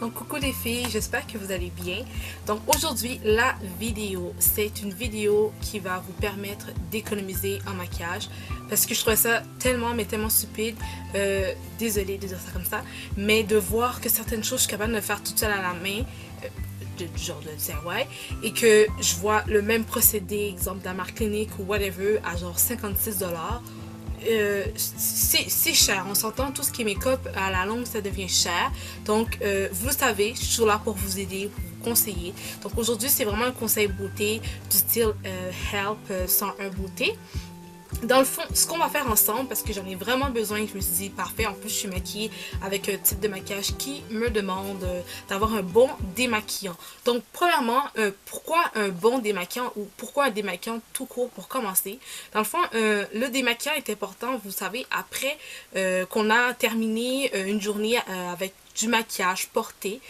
Donc coucou les filles, j'espère que vous allez bien. Donc aujourd'hui la vidéo, c'est une vidéo qui va vous permettre d'économiser en maquillage parce que je trouvais ça tellement stupide, désolée de dire ça comme ça, mais de voir que certaines choses je suis capable de faire toute seule à la main, du genre de DIY, et que je vois le même procédé, exemple dans ma clinique ou whatever, à genre 56$. C'est cher, on s'entend, tout ce qui est make-up à la longue ça devient cher, donc vous le savez, je suis là pour vous aider, pour vous conseiller. Donc aujourd'hui c'est vraiment un conseil beauté du style Help 101 beauté. Dans le fond, ce qu'on va faire ensemble, parce que j'en ai vraiment besoin, je me suis dit parfait, en plus je suis maquillée avec un type de maquillage qui me demande d'avoir un bon démaquillant. Donc premièrement, pourquoi un bon démaquillant ou pourquoi un démaquillant tout court pour commencer? Dans le fond, le démaquillant est important, vous savez, après qu'on a terminé une journée avec du maquillage porté.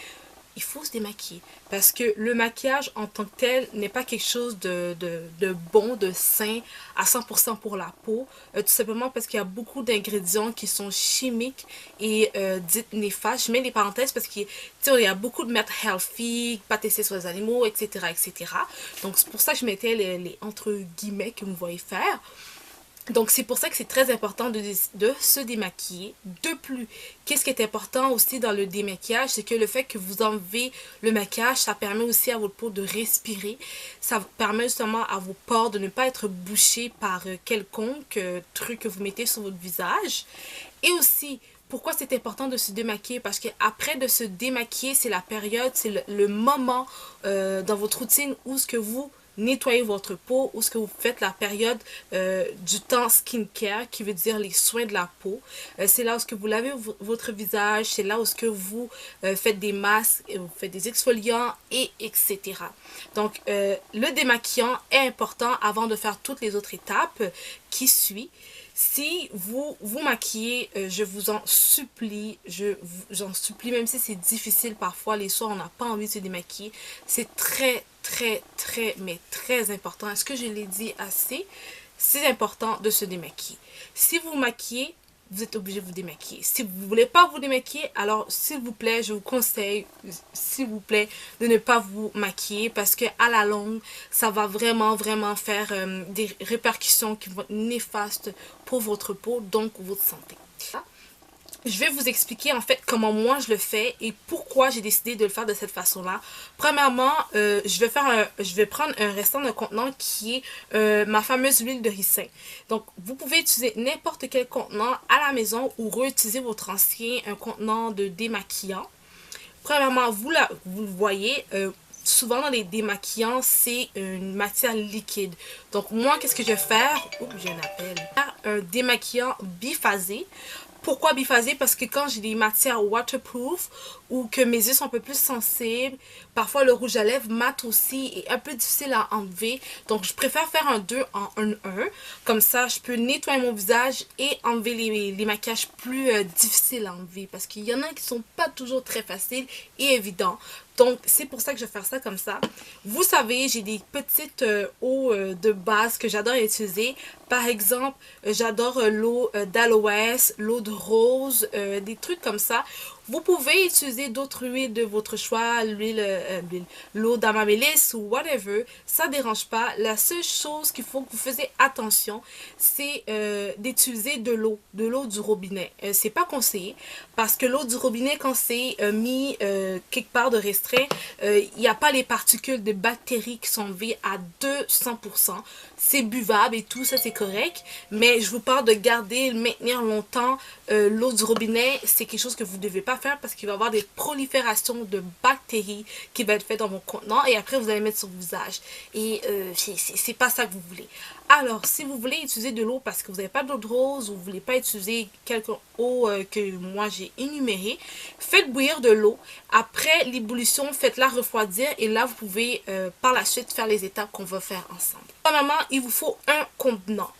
Il faut se démaquiller parce que le maquillage en tant que tel n'est pas quelque chose de bon, de sain à 100% pour la peau, tout simplement parce qu'il y a beaucoup d'ingrédients qui sont chimiques et dites néfastes. Je mets des parenthèses parce qu'il y a beaucoup de mettre healthy, pas tester sur les animaux, etc. etc. Donc c'est pour ça que je mettais les entre guillemets que vous voyez faire. Donc c'est pour ça que c'est très important de se démaquiller. De plus, qu'est-ce qui est important aussi dans le démaquillage, c'est que le fait que vous enlevez le maquillage, ça permet aussi à votre peau de respirer. Ça permet justement à vos pores de ne pas être bouchés par quelconque truc que vous mettez sur votre visage. Et aussi, pourquoi c'est important de se démaquiller? Parce qu'après de se démaquiller, c'est la période, c'est le moment dans votre routine où ce que vous nettoyez votre peau, ou ce que vous faites la période du temps skincare, qui veut dire les soins de la peau. C'est là où ce que vous lavez votre visage, c'est là où ce que vous faites des masques, vous faites des exfoliants, et etc. Donc le démaquillant est important avant de faire toutes les autres étapes qui suivent. Si vous vous maquillez, je vous en supplie, j'en supplie, même si c'est difficile parfois, les soirs on n'a pas envie de se démaquiller, c'est très important. Est-ce que je l'ai dit assez? C'est important de se démaquiller. Si vous vous maquillez, vous êtes obligé de vous démaquiller. Si vous ne voulez pas vous démaquiller, alors s'il vous plaît, je vous conseille, s'il vous plaît, de ne pas vous maquiller parce que à la longue, ça va vraiment faire des répercussions qui vont être néfastes pour votre peau, donc votre santé. Je vais vous expliquer en fait comment moi je le fais et pourquoi j'ai décidé de le faire de cette façon-là. Premièrement, je vais prendre un restant de contenant qui est ma fameuse huile de ricin. Donc, vous pouvez utiliser n'importe quel contenant à la maison ou réutiliser votre ancien contenant de démaquillant. Premièrement, vous le voyez, souvent dans les démaquillants, c'est une matière liquide. Donc, moi, qu'est-ce que je vais faire? Oh, j'ai un appel. Un démaquillant biphasé. Pourquoi biphasé? Parce que quand j'ai des matières waterproof ou que mes yeux sont un peu plus sensibles, parfois le rouge à lèvres mat aussi est un peu difficile à enlever. Donc je préfère faire un 2 en 1. Comme ça, je peux nettoyer mon visage et enlever les maquillages plus difficiles à enlever. Parce qu'il y en a qui sont pas toujours très faciles et évidents. Donc, c'est pour ça que je vais faire ça comme ça. Vous savez, j'ai des petites eaux de base que j'adore utiliser. Par exemple, j'adore l'eau d'aloès, l'eau de rose, des trucs comme ça. Vous pouvez utiliser d'autres huiles de votre choix, l'eau d'amamélis ou whatever. Ça ne dérange pas. La seule chose qu'il faut que vous faisiez attention, c'est d'utiliser de l'eau du robinet. C'est pas conseillé parce que l'eau du robinet, quand c'est mis quelque part de restreint, il n'y a pas les particules de bactéries qui sont enlevées à 200%. C'est buvable et tout, ça c'est correct. Mais je vous parle de garder, maintenir longtemps l'eau du robinet. C'est quelque chose que vous ne devez pas faire parce qu'il va y avoir des proliférations de bactéries qui vont être faites dans vos contenants et après vous allez mettre sur le visage. Et c'est pas ça que vous voulez. Alors, si vous voulez utiliser de l'eau parce que vous n'avez pas d'eau de rose ou vous ne voulez pas utiliser quelque eau que moi j'ai énumérée, faites bouillir de l'eau. Après l'ébullition, faites-la refroidir et là vous pouvez par la suite faire les étapes qu'on va faire ensemble. Premièrement, il vous faut un contenant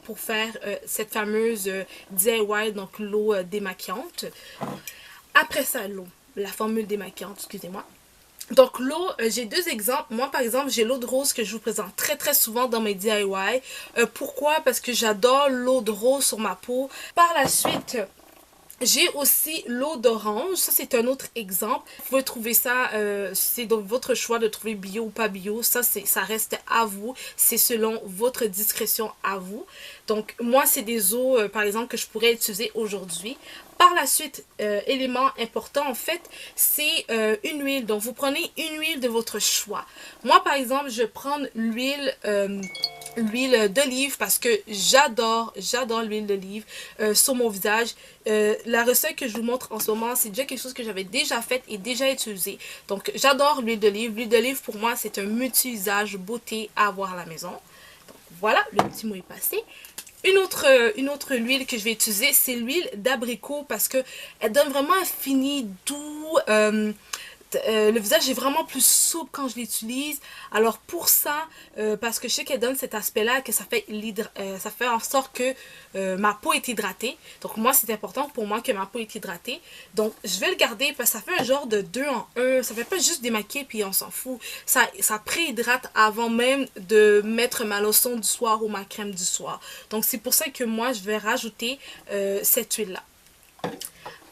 pour faire cette fameuse DIY, donc l'eau démaquillante. Après ça, l'eau, la formule démaquillante, excusez-moi. Donc l'eau, j'ai deux exemples. Moi par exemple, j'ai l'eau de rose que je vous présente très souvent dans mes DIY. Pourquoi? Parce que j'adore l'eau de rose sur ma peau. Par la suite, J'ai aussi l'eau d'orange, ça c'est un autre exemple. Vous pouvez trouver ça, c'est donc votre choix de trouver bio ou pas bio. Ça reste à vous, c'est selon votre discrétion à vous. Donc moi c'est des eaux par exemple que je pourrais utiliser aujourd'hui. Par la suite, élément important en fait, c'est une huile. Donc vous prenez une huile de votre choix. Moi par exemple, je prends l'huile d'olive parce que j'adore l'huile d'olive sur mon visage. La recette que je vous montre en ce moment, c'est déjà quelque chose que j'avais déjà fait et déjà utilisé. Donc j'adore l'huile d'olive. L'huile d'olive pour moi c'est un multi-usage beauté à avoir à la maison. Donc voilà, le petit mot est passé. Une autre huile que je vais utiliser, c'est l'huile d'abricot parce que elle donne vraiment un fini doux. Le visage est vraiment plus souple quand je l'utilise. Alors pour ça, parce que je sais qu'elle donne cet aspect-là, que ça fait en sorte que ma peau est hydratée. Donc moi, c'est important pour moi que ma peau est hydratée. Donc je vais le garder parce que ça fait un genre de 2 en 1. Ça fait pas juste démaquiller puis on s'en fout. Ça préhydrate avant même de mettre ma lotion du soir ou ma crème du soir. Donc c'est pour ça que moi, je vais rajouter cette huile-là.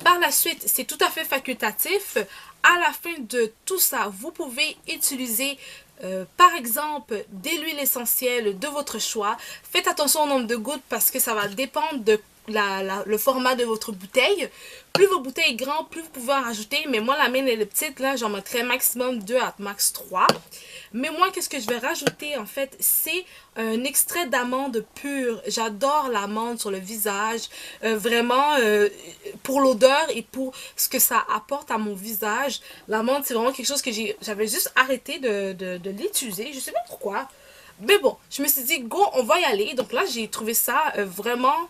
Par la suite, c'est tout à fait facultatif. À la fin de tout ça, vous pouvez utiliser par exemple des huiles essentielles de votre choix. Faites attention au nombre de gouttes parce que ça va dépendre de le format de votre bouteille. Plus votre bouteille est grande, plus vous pouvez en rajouter. Mais moi, la mienne elle est petite, là, j'en mettrais maximum 2 à max 3. Mais moi, qu'est-ce que je vais rajouter en fait? C'est un extrait d'amande pure. J'adore l'amande sur le visage. Vraiment, pour l'odeur et pour ce que ça apporte à mon visage. L'amande, c'est vraiment quelque chose que j'avais juste arrêté de l'utiliser. Je sais pas pourquoi. Mais bon, je me suis dit, go, on va y aller. Donc là, j'ai trouvé ça vraiment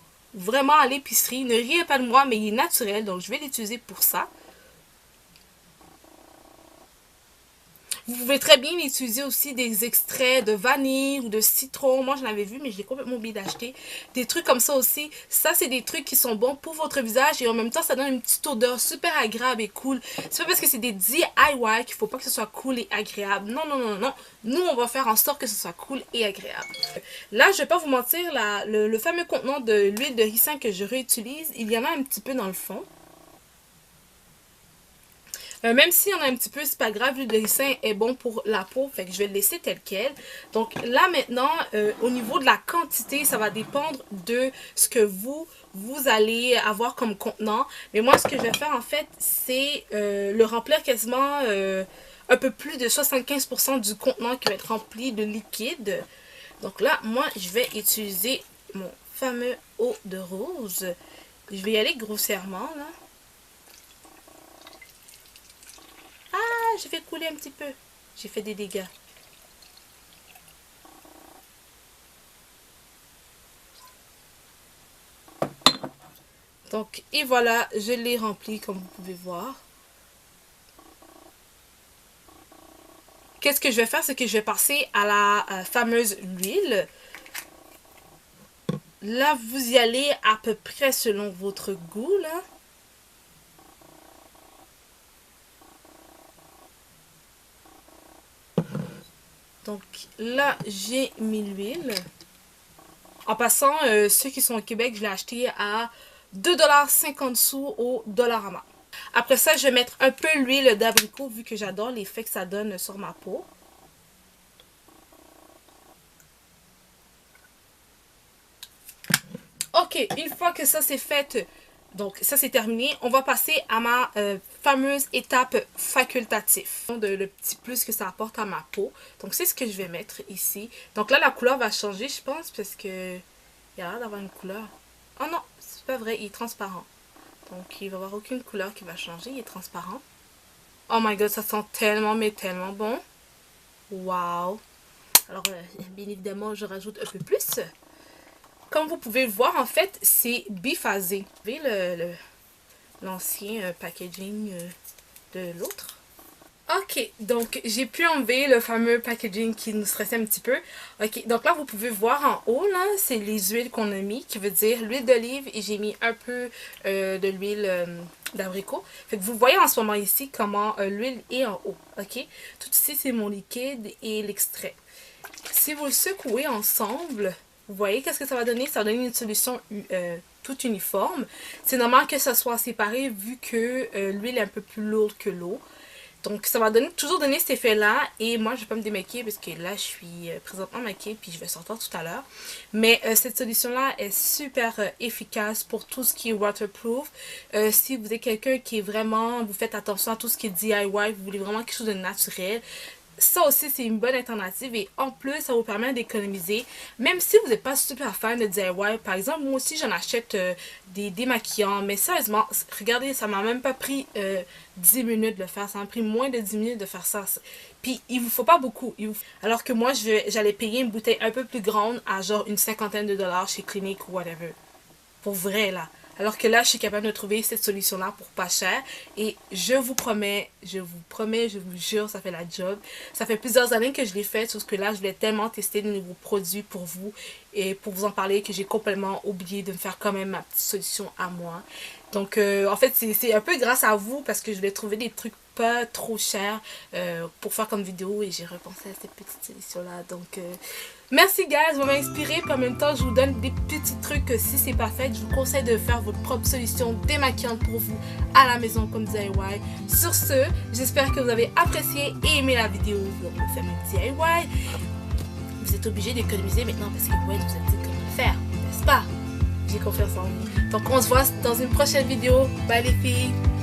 à l'épicerie. Ne riez pas de moi, mais il est naturel. Donc je vais l'utiliser pour ça. Vous pouvez très bien utiliser aussi des extraits de vanille ou de citron. Moi, je l'avais vu, mais je l'ai complètement oublié d'acheter. Des trucs comme ça aussi. Ça, c'est des trucs qui sont bons pour votre visage et en même temps, ça donne une petite odeur super agréable et cool. C'est pas parce que c'est des DIY qu'il faut pas que ce soit cool et agréable. Non, non, non, non. Nous, on va faire en sorte que ce soit cool et agréable. Là, je vais pas vous mentir, le fameux contenant de l'huile de ricin que je réutilise, il y en a un petit peu dans le fond. Même s'il y en a un petit peu, c'est pas grave, l'huile de ricin est bon pour la peau, fait que je vais le laisser tel quel. Donc là maintenant, au niveau de la quantité, ça va dépendre de ce que vous allez avoir comme contenant. Mais moi, ce que je vais faire en fait, c'est le remplir quasiment un peu plus de 75% du contenant qui va être rempli de liquide. Donc là, moi, je vais utiliser mon fameux eau de rose. Je vais y aller grossièrement là. Ah, j'ai fait couler un petit peu. J'ai fait des dégâts. Donc, et voilà, je l'ai rempli comme vous pouvez voir. Qu'est-ce que je vais faire? C'est que je vais passer à la fameuse huile. Là, vous y allez à peu près selon votre goût, là. Donc là, j'ai mis l'huile. En passant, ceux qui sont au Québec, je l'ai acheté à 2,50 $ au Dollarama. Après ça, je vais mettre un peu l'huile d'abricot vu que j'adore l'effet que ça donne sur ma peau. Ok, une fois que ça c'est fait, donc ça c'est terminé, on va passer à ma fameuse étape facultative. Le petit plus que ça apporte à ma peau. Donc c'est ce que je vais mettre ici. Donc là la couleur va changer je pense parce que il y a l'air d'avoir une couleur. Oh non, c'est pas vrai, il est transparent. Donc il va y avoir aucune couleur qui va changer, il est transparent. Oh my god, ça sent tellement mais tellement bon. Waouh. Alors bien évidemment je rajoute un peu plus. Comme vous pouvez le voir, en fait, c'est biphasé. Vous voyez l'ancien packaging de l'autre. Ok, donc j'ai pu enlever le fameux packaging qui nous stressait un petit peu. Ok, donc là vous pouvez voir en haut, là, c'est les huiles qu'on a mis, qui veut dire l'huile d'olive et j'ai mis un peu de l'huile d'abricot. Fait que vous voyez en ce moment ici comment l'huile est en haut, ok? Tout ici c'est mon liquide et l'extrait. Si vous le secouez ensemble, vous voyez qu'est-ce que ça va donner? Ça va donner une solution tout uniforme. C'est normal que ça soit séparé vu que l'huile est un peu plus lourde que l'eau. Donc ça va toujours donner cet effet là. Et moi je vais pas me démaquiller parce que là je suis présentement maquillée puis je vais sortir tout à l'heure. Mais cette solution là est super efficace pour tout ce qui est waterproof. Si vous êtes quelqu'un qui est vraiment, vous faites attention à tout ce qui est DIY, vous voulez vraiment quelque chose de naturel, ça aussi c'est une bonne alternative et en plus ça vous permet d'économiser. Même si vous n'êtes pas super fan de DIY, par exemple moi aussi j'en achète des démaquillants, mais sérieusement regardez, ça m'a même pas pris 10 minutes de le faire, ça m'a pris moins de 10 minutes de faire ça. Puis il vous faut pas beaucoup, alors que moi j'allais payer une bouteille un peu plus grande à genre une cinquantaine de dollars chez Clinique ou whatever, pour vrai là. Alors que là, je suis capable de trouver cette solution-là pour pas cher. Et je vous promets, je vous jure, ça fait la job. Ça fait plusieurs années que je l'ai fait, sauf que là, je voulais tellement tester de nouveaux produits pour vous et pour vous en parler que j'ai complètement oublié de me faire quand même ma petite solution à moi. Donc, en fait, c'est un peu grâce à vous parce que je voulais trouver des trucs pas trop chers pour faire comme vidéo et j'ai repensé à cette petite solution-là. Donc, merci guys, vous m'avez inspiré. Puis en même temps, je vous donne des petits trucs que si c'est pas fait, je vous conseille de faire votre propre solution démaquillante pour vous à la maison comme DIY. Sur ce, j'espère que vous avez apprécié et aimé la vidéo. Donc, le fameux DIY. Vous êtes obligé d'économiser maintenant parce que ouais, vous êtes dit comment le faire, n'est-ce pas? J'ai confiance en vous. Donc on se voit dans une prochaine vidéo. Bye les filles!